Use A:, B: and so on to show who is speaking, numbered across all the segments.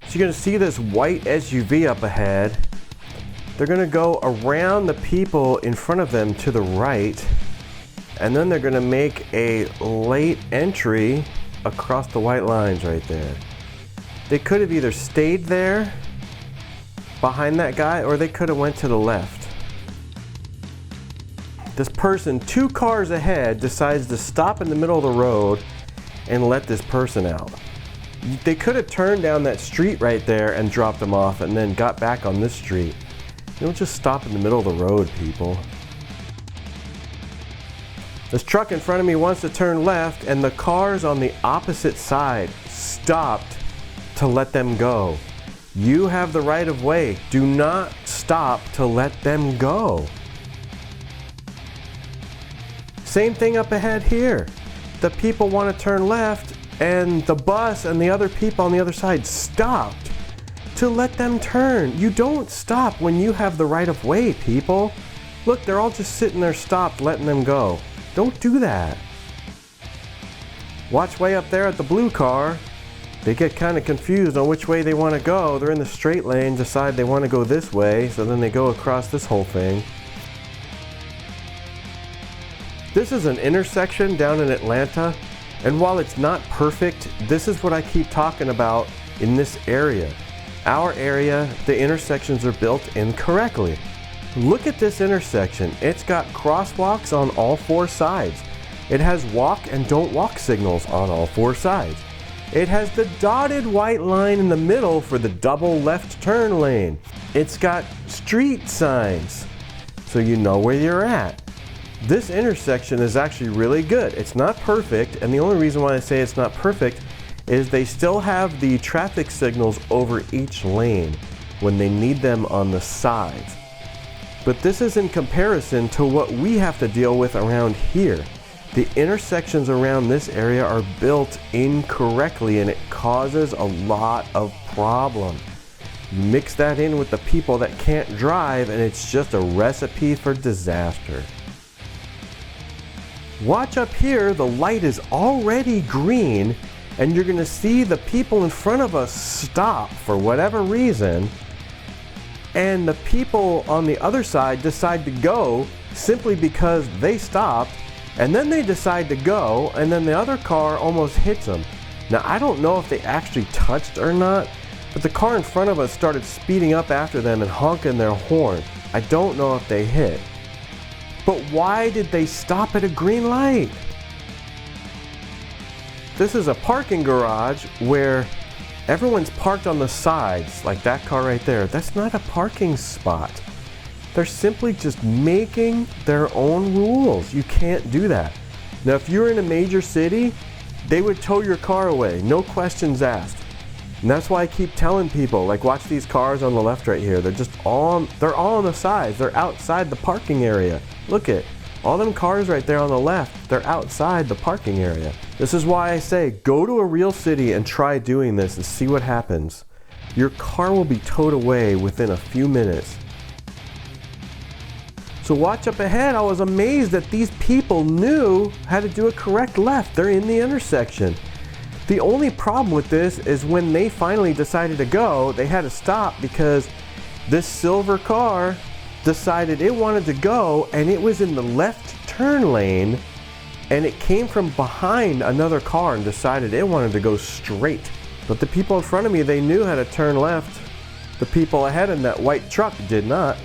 A: So you're going to see this white SUV up ahead. They're going to go around the people in front of them to the right, and then they're going to make a late entry across the white lines right there. They could have either stayed there behind that guy, or they could have went to the left. This person 2 cars ahead decides to stop in the middle of the road and let this person out. They could have turned down that street right there and dropped them off and then got back on this street. You don't just stop in the middle of the road, people. This truck in front of me wants to turn left, and the cars on the opposite side stopped to let them go. You have the right of way. Do not stop to let them go. Same thing up ahead here. The people want to turn left, and the bus and the other people on the other side stopped to let them turn. You don't stop when you have the right of way, people. Look, they're all just sitting there stopped, letting them go. Don't do that. Watch way up there at the blue car. They get kind of confused on which way they want to go. They're in the straight lane, decide they want to go this way, so then they go across this whole thing. This is an intersection down in Atlanta, and while it's not perfect, this is what I keep talking about in this area. Our area, the intersections are built incorrectly. Look at this intersection. It's got crosswalks on all 4 sides. It has walk and don't walk signals on all 4 sides. It has the dotted white line in the middle for the double left turn lane. It's got street signs, so you know where you're at. This intersection is actually really good. It's not perfect, and the only reason why I say it's not perfect is they still have the traffic signals over each lane when they need them on the sides. But this is in comparison to what we have to deal with around here. The intersections around this area are built incorrectly, and it causes a lot of problems. You mix that in with the people that can't drive, and it's just a recipe for disaster. Watch up here, the light is already green, and you're going to see the people in front of us stop for whatever reason, and the people on the other side decide to go simply because they stopped, and then they decide to go, and then the other car almost hits them. Now, I don't know if they actually touched or not, but the car in front of us started speeding up after them and honking their horn. I don't know if they hit. But why did they stop at a green light? This is a parking garage where everyone's parked on the sides, like that car right there. That's not a parking spot. They're simply just making their own rules. You can't do that. Now, if you're in a major city, they would tow your car away, no questions asked. And that's why I keep telling people, like, watch these cars on the left right here. They're all on the sides. They're outside the parking area. Look at all them cars right there on the left. They're outside the parking area. This is why I say, go to a real city and try doing this and see what happens. Your car will be towed away within a few minutes. So watch up ahead. I was amazed that these people knew how to do a correct left. They're in the intersection. The only problem with this is when they finally decided to go, they had to stop because this silver car decided it wanted to go, and it was in the left turn lane, and it came from behind another car and decided it wanted to go straight. But the people in front of me, they knew how to turn left. The people ahead in that white truck did not.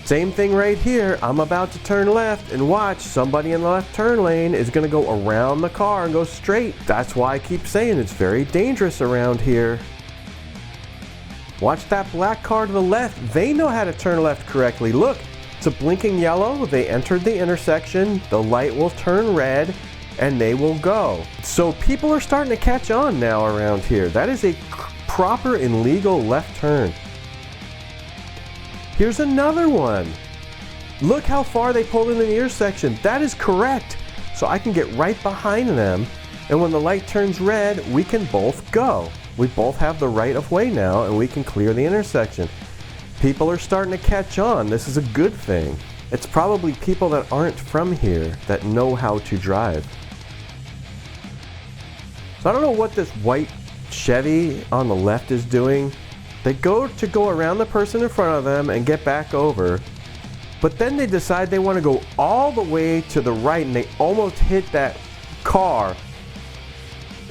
A: Same thing right here. I'm about to turn left, and watch, somebody in the left turn lane is going to go around the car and go straight. That's why I keep saying it's very dangerous around here. Watch that black car to the left. They know how to turn left correctly. Look, it's a blinking yellow. They entered the intersection. The light will turn red, and they will go. So people are starting to catch on now around here. That is a proper and legal left turn. Here's another one. Look how far they pulled in the intersection. That is correct. So I can get right behind them, and when the light turns red, we can both go. We both have the right of way now, and we can clear the intersection. People are starting to catch on. This is a good thing. It's probably people that aren't from here that know how to drive. So I don't know what this white Chevy on the left is doing. They go around the person in front of them and get back over, but then they decide they want to go all the way to the right and they almost hit that car.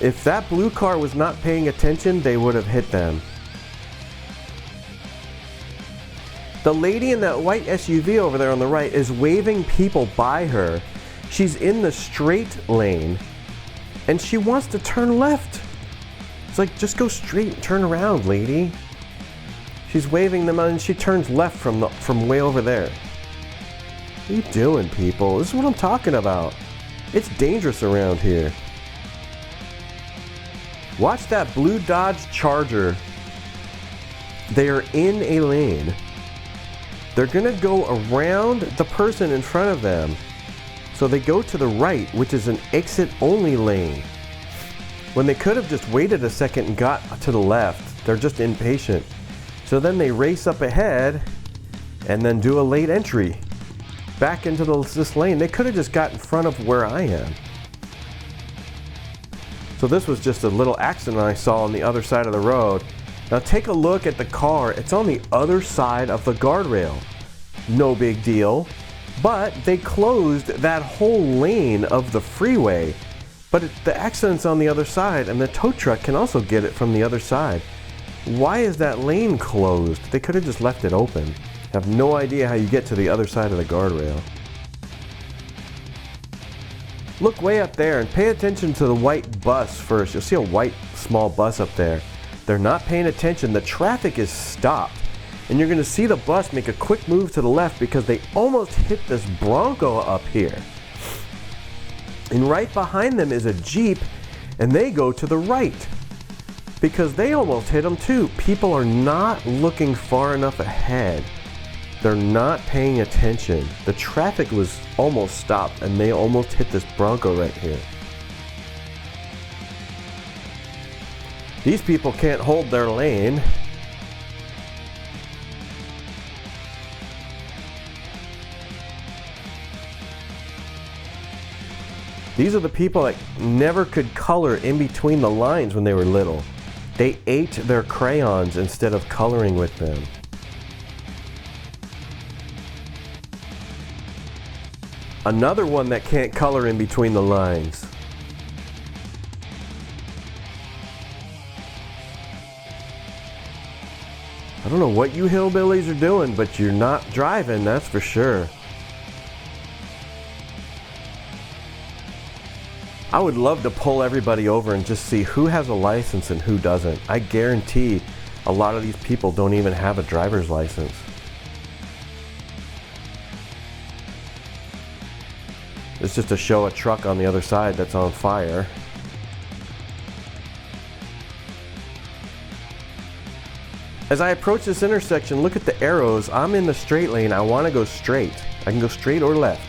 A: If that blue car was not paying attention, they would have hit them. The lady in that white SUV over there on the right is waving people by her. She's in the straight lane and she wants to turn left. It's like, just go straight and turn around, lady. She's waving them and she turns left from way over there. What are you doing, people? This is what I'm talking about. It's dangerous around here. Watch that blue Dodge Charger. They are in a lane. They're gonna go around the person in front of them. So they go to the right, which is an exit only lane. When they could have just waited a second and got to the left. They're just impatient. So then they race up ahead and then do a late entry back into this lane. They could have just got in front of where I am. So this was just a little accident I saw on the other side of the road. Now take a look at the car. It's on the other side of the guardrail. No big deal. But they closed that whole lane of the freeway. But the accident's on the other side and the tow truck can also get it from the other side. Why is that lane closed? They could have just left it open. I have no idea how you get to the other side of the guardrail. Look way up there and pay attention to the white bus first. You'll see a white small bus up there. They're not paying attention. The traffic is stopped. And you're going to see the bus make a quick move to the left because they almost hit this Bronco up here. And right behind them is a Jeep and they go to the right because they almost hit them too. People are not looking far enough ahead. They're not paying attention. The traffic was almost stopped and they almost hit this Bronco right here. These people can't hold their lane. These are the people that never could color in between the lines when they were little. They ate their crayons instead of coloring with them. Another one that can't color in between the lines. I don't know what you hillbillies are doing, but you're not driving, that's for sure. I would love to pull everybody over and just see who has a license and who doesn't. I guarantee a lot of these people don't even have a driver's license. It's just to show a truck on the other side that's on fire. As I approach this intersection, look at the arrows. I'm in the straight lane. I want to go straight. I can go straight or left.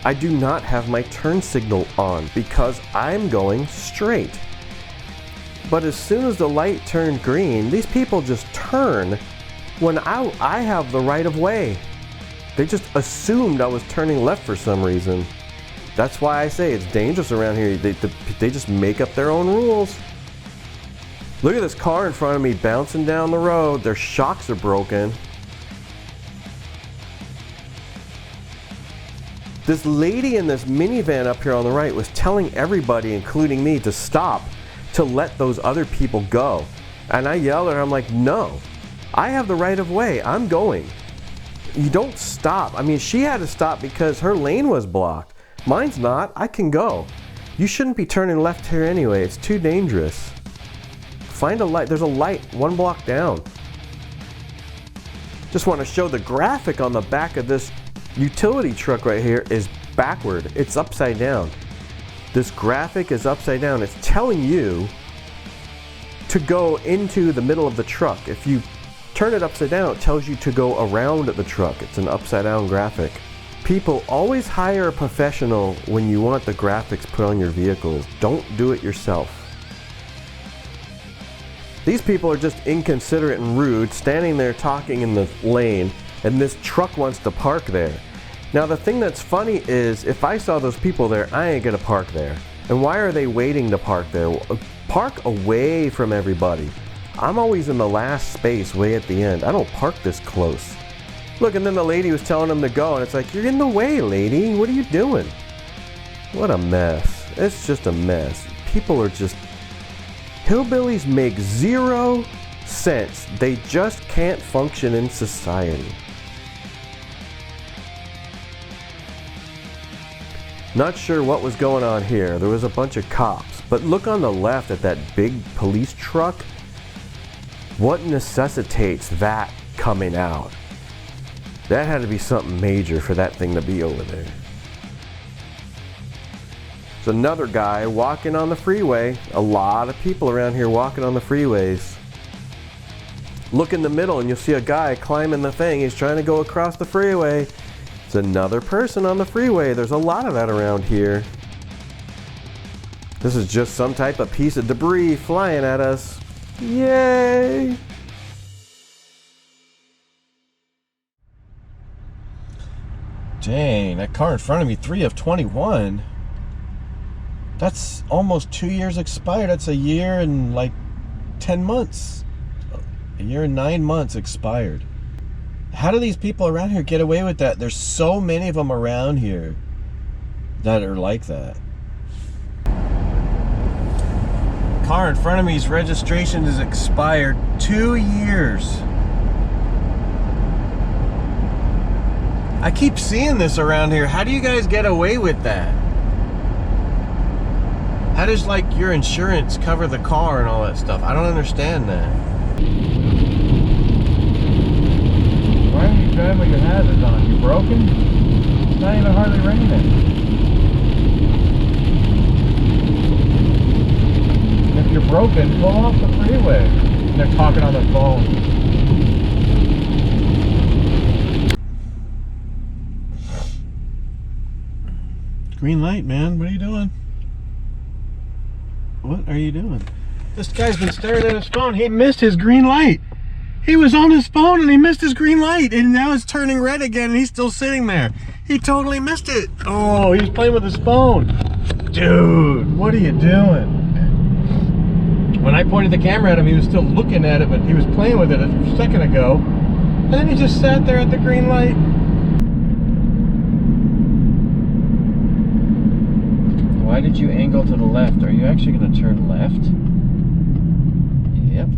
A: I do not have my turn signal on because I'm going straight. But as soon as the light turned green, these people just turn when I have the right of way. They just assumed I was turning left for some reason. That's why I say it's dangerous around here. They just make up their own rules. Look at this car in front of me bouncing down the road. Their shocks are broken. This lady in this minivan up here on the right was telling everybody, including me, to stop, to let those other people go. And I yelled at her, I'm like, no, I have the right of way. I'm going. You don't stop. I mean, she had to stop because her lane was blocked. Mine's not. I can go. You shouldn't be turning left here anyway. It's too dangerous. Find a light. There's a light 1 block down. Just want to show the graphic on the back of this utility truck right here is backward. It's upside down. This graphic is upside down. It's telling you to go into the middle of the truck. If you turn it upside down, it tells you to go around the truck. It's an upside down graphic. People, always hire a professional when you want the graphics put on your vehicles. Don't do it yourself. These people are just inconsiderate and rude, standing there talking in the lane, and this truck wants to park there. Now the thing that's funny is, if I saw those people there, I ain't gonna park there. And why are they waiting to park there? Park away from everybody. I'm always in the last space way at the end. I don't park this close. Look, and then the lady was telling him to go, and it's like, you're in the way, lady. What are you doing? What a mess. It's just a mess. People are just... Hillbillies make 0 sense. They just can't function in society. Not sure what was going on here. There was a bunch of cops. But look on the left at that big police truck. What necessitates that coming out? That had to be something major for that thing to be over there. There's another guy walking on the freeway. A lot of people around here walking on the freeways. Look in the middle and you'll see a guy climbing the thing. He's trying to go across the freeway. It's another person on the freeway. There's a lot of that around here. This is just some type of piece of debris flying at us. Yay! Dang, that car in front of me, 3 of 21. That's almost 2 years expired. That's a year and like 10 months. A year and 9 months expired. How do these people around here get away with that? There's so many of them around here that are like that. Car in front of me's registration is expired 2 years. I keep seeing this around here. How do you guys get away with that? How does like your insurance cover the car and all that stuff? I don't understand that.
B: Why don't you drive with your hazards on? You broken? It's not even hardly raining. If you're broken, pull off the freeway. They're talking on the phone.
A: Green light, man. What are you doing? What are you doing? This guy's been staring at his phone. He missed his green light. He was on his phone and he missed his green light. And now it's turning red again and he's still sitting there. He totally missed it. Oh, he was playing with his phone. Dude, what are you doing? When I pointed the camera at him, he was still looking at it, but he was playing with it a second ago. And then he just sat there at the green light. Why did you angle to the left? Are you actually going to turn left? Yep.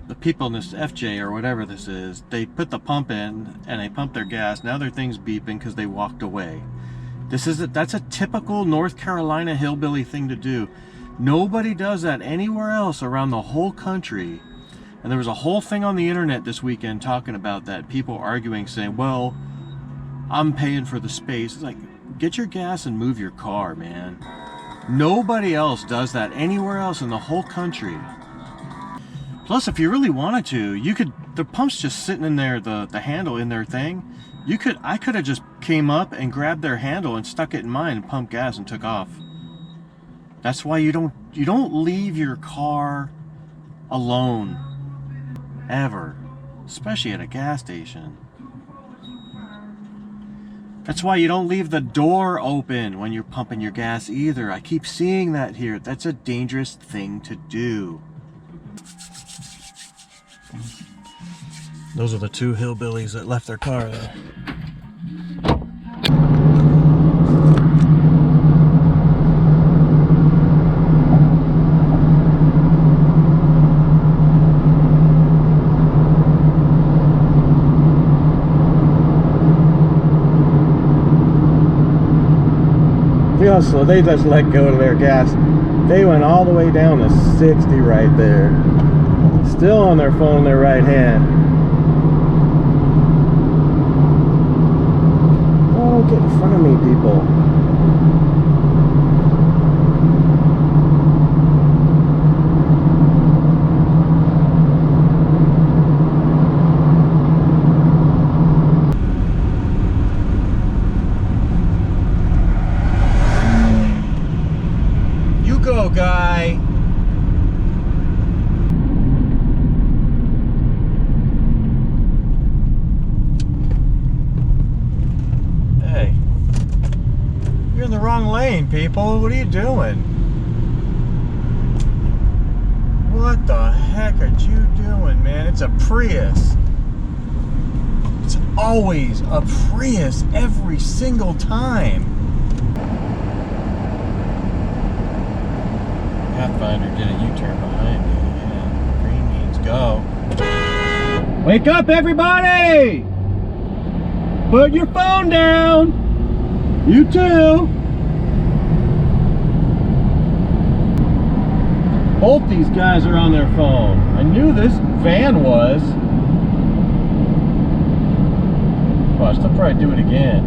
A: The people in this FJ or whatever this is, they put the pump in and they pump their gas. Now their thing's beeping because they walked away. That's a typical North Carolina hillbilly thing to do. Nobody does that anywhere else around the whole country. And there was a whole thing on the internet this weekend talking about that. People arguing, saying, well, I'm paying for the space. It's like, get your gas and move your car, man. Nobody else does that anywhere else in the whole country. Plus, if you really wanted to, you could, the pump's just sitting in there, the handle in their thing. I could have just came up and grabbed their handle and stuck it in mine and pumped gas and took off. That's why you don't leave your car alone. Ever. Especially at a gas station. That's why you don't leave the door open when you're pumping your gas either. I keep seeing that here. That's a dangerous thing to do. Those are the 2 hillbillies that left their car there. So they just let go of their gas. They went all the way down to 60 right there. Still on their phone in their right hand. Oh, get in front of me, people. Guy.
B: lane, people. What are you doing? What the heck are you doing, man? It's a Prius. It's always a Prius every single time. Pathfinder did a U-turn behind me. Yeah, green means go. Wake up, everybody! Put your phone down. You too. Both these guys are on their phone. I knew this van was. Watch, they'll probably do it again.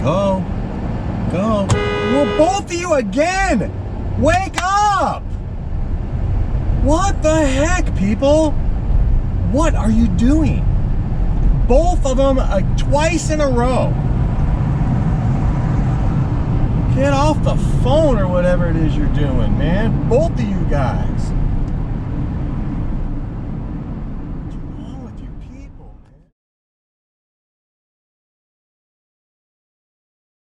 B: Go. Go. Well, both of you again! Wake up! What the heck, people? What are you doing? Both of them twice in a row. Get off the phone or whatever it is you're doing, man. Both of you guys.